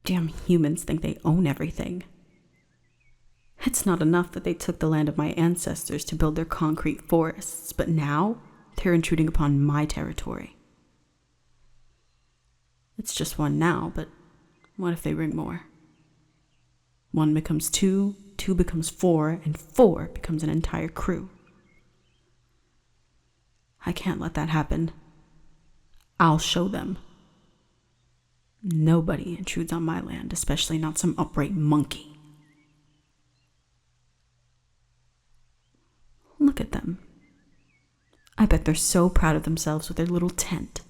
Damn humans think they own everything. It's not enough that they took the land of my ancestors to build their concrete forests, but now they're intruding upon my territory. It's just one now, but what if they bring more? 1 becomes 2, 2 becomes 4, and 4 becomes an entire crew. I can't let that happen. I'll show them. Nobody intrudes on my land, especially not some upright monkey. Look at them. I bet they're so proud of themselves with their little tent.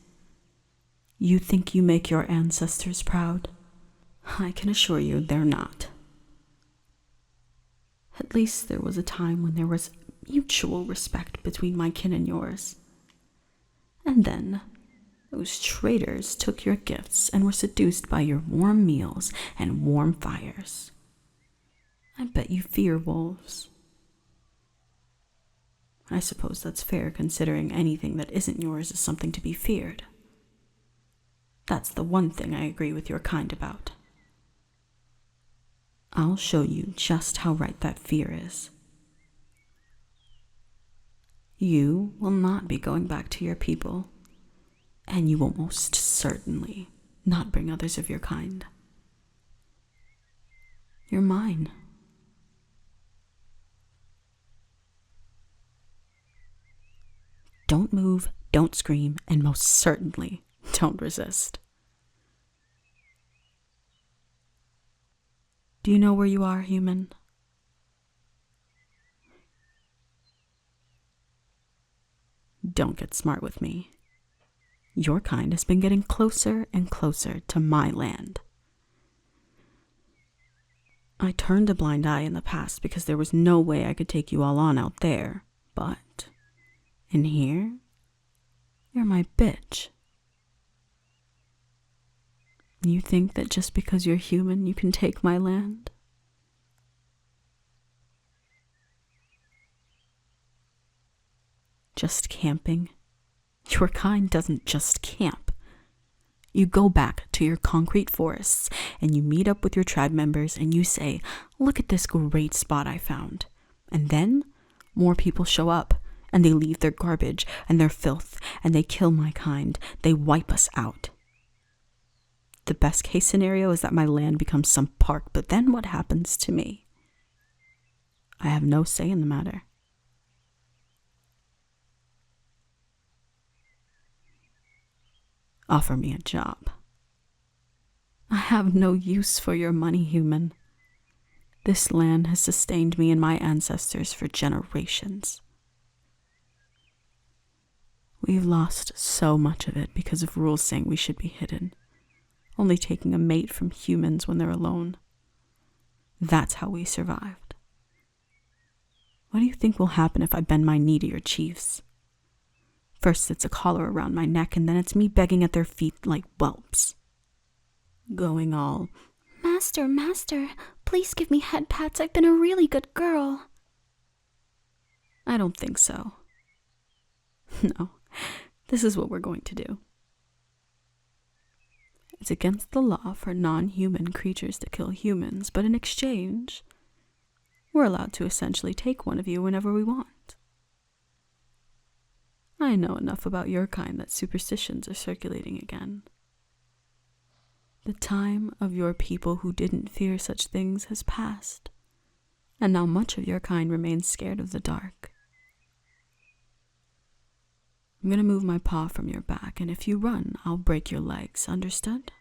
You think you make your ancestors proud? I can assure you they're not. At least there was a time when there was mutual respect between my kin and yours. And then those traitors took your gifts and were seduced by your warm meals and warm fires. I bet you fear wolves. I suppose that's fair, considering anything that isn't yours is something to be feared. That's the one thing I agree with your kind about. I'll show you just how right that fear is. You will not be going back to your people, and you will most certainly not bring others of your kind. You're mine. Don't move, don't scream, and most certainly don't resist. Do you know where you are, human? Don't get smart with me. Your kind has been getting closer and closer to my land. I turned a blind eye in the past because there was no way I could take you all on out there, but in here, you're my bitch. You think that just because you're human, you can take my land? Just camping? Your kind doesn't just camp. You go back to your concrete forests and you meet up with your tribe members and you say, "Look at this great spot I found." And then more people show up and they leave their garbage and their filth and they kill my kind. They wipe us out. The best case scenario is that my land becomes some park, but then what happens to me? I have no say in the matter. Offer me a job. I have no use for your money, human. This land has sustained me and my ancestors for generations. We've lost so much of it because of rules saying we should be hidden, only taking a mate from humans when they're alone. That's how we survived. What do you think will happen if I bend my knee to your chiefs? First it's a collar around my neck, and then it's me begging at their feet like whelps. Going all, "Master, master, please give me head pats. I've been a really good girl." I don't think so. No, this is what we're going to do. It's against the law for non-human creatures to kill humans, but in exchange, we're allowed to essentially take one of you whenever we want. I know enough about your kind that superstitions are circulating again. The time of your people who didn't fear such things has passed, and now much of your kind remains scared of the dark. I'm going to move my paw from your back, and if you run, I'll break your legs, understood?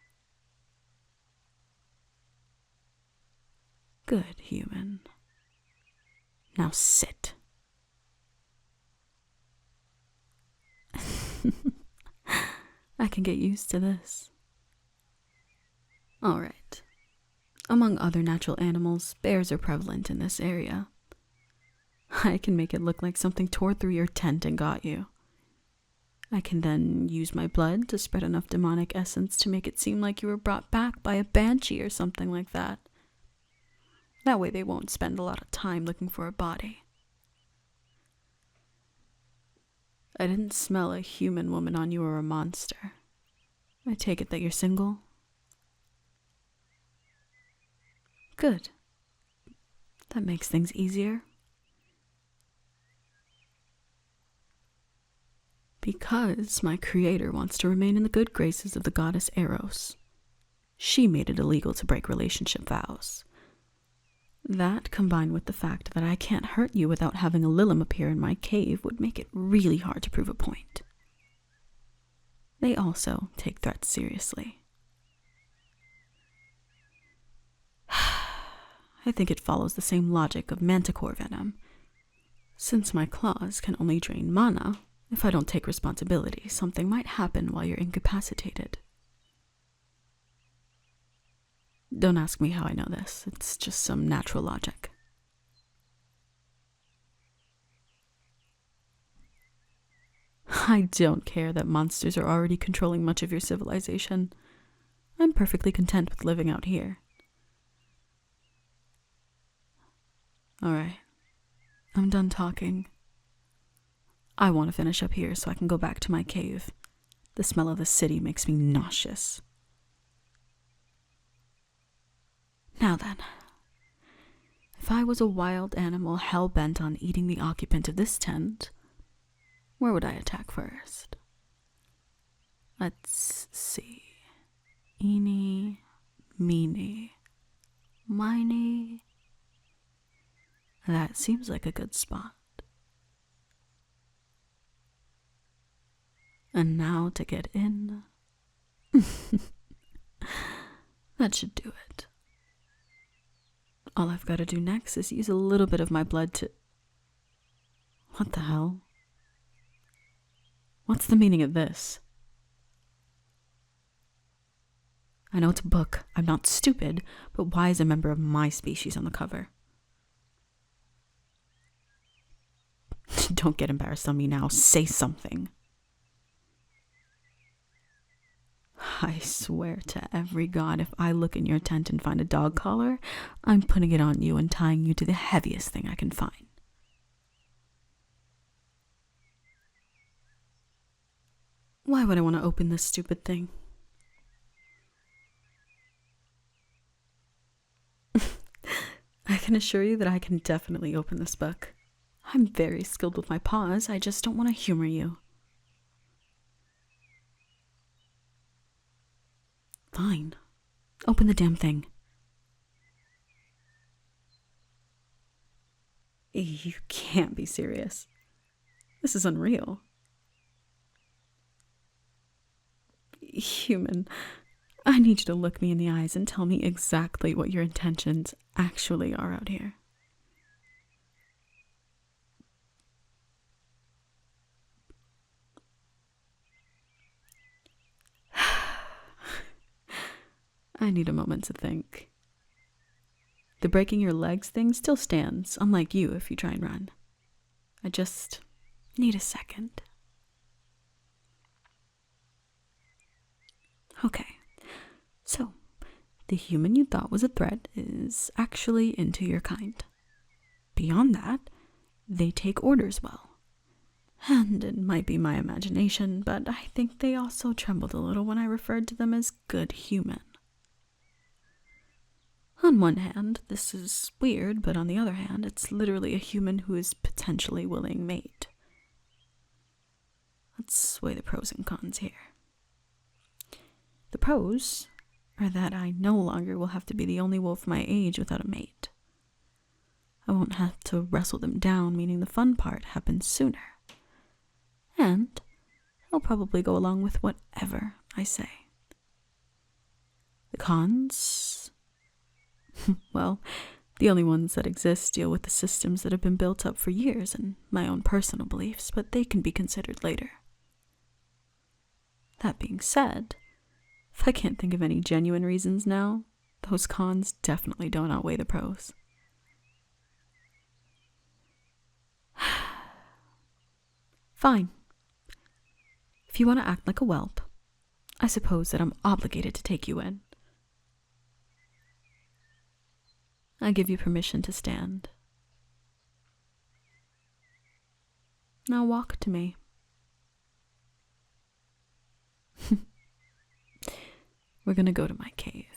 Good, human. Now sit. I can get used to this. All right. Among other natural animals, bears are prevalent in this area. I can make it look like something tore through your tent and got you. I can then use my blood to spread enough demonic essence to make it seem like you were brought back by a banshee or something like that. That way they won't spend a lot of time looking for a body. I didn't smell a human woman on you or a monster. I take it that you're single? Good. That makes things easier. Because my creator wants to remain in the good graces of the goddess Eros. She made it illegal to break relationship vows. That, combined with the fact that I can't hurt you without having a Lilim appear in my cave, would make it really hard to prove a point. They also take threats seriously. I think it follows the same logic of manticore venom. Since my claws can only drain mana, if I don't take responsibility, something might happen while you're incapacitated. Don't ask me how I know this. It's just some natural logic. I don't care that monsters are already controlling much of your civilization. I'm perfectly content with living out here. Alright, I'm done talking. I want to finish up here so I can go back to my cave. The smell of the city makes me nauseous. Now then, if I was a wild animal hell-bent on eating the occupant of this tent, where would I attack first? Let's see. Eeny, meeny, miny. That seems like a good spot. And now to get in. That should do it. All I've got to do next is use a little bit of my blood to... What the hell? What's the meaning of this? I know it's a book. I'm not stupid, but why is a member of my species on the cover? Don't get embarrassed on me now. Say something. I swear to every god, if I look in your tent and find a dog collar, I'm putting it on you and tying you to the heaviest thing I can find. Why would I want to open this stupid thing? I can assure you that I can definitely open this book. I'm very skilled with my paws, I just don't want to humor you. Fine. Open the damn thing. You can't be serious. This is unreal. Human, I need you to look me in the eyes and tell me exactly what your intentions actually are out here. I need a moment to think. The breaking your legs thing still stands, unlike you if you try and run. I just need a second. Okay, so the human you thought was a threat is actually into your kind. Beyond that, they take orders well. And it might be my imagination, but I think they also trembled a little when I referred to them as good human. On one hand, this is weird, but on the other hand, it's literally a human who is potentially willing mate. Let's weigh the pros and cons here. The pros are that I no longer will have to be the only wolf my age without a mate. I won't have to wrestle them down, meaning the fun part happens sooner. And I'll probably go along with whatever I say. The cons? Well, the only ones that exist deal with the systems that have been built up for years and my own personal beliefs, but they can be considered later. That being said, if I can't think of any genuine reasons now, those cons definitely don't outweigh the pros. Fine. If you want to act like a whelp, I suppose that I'm obligated to take you in. I give you permission to stand. Now walk to me. We're gonna go to my cave.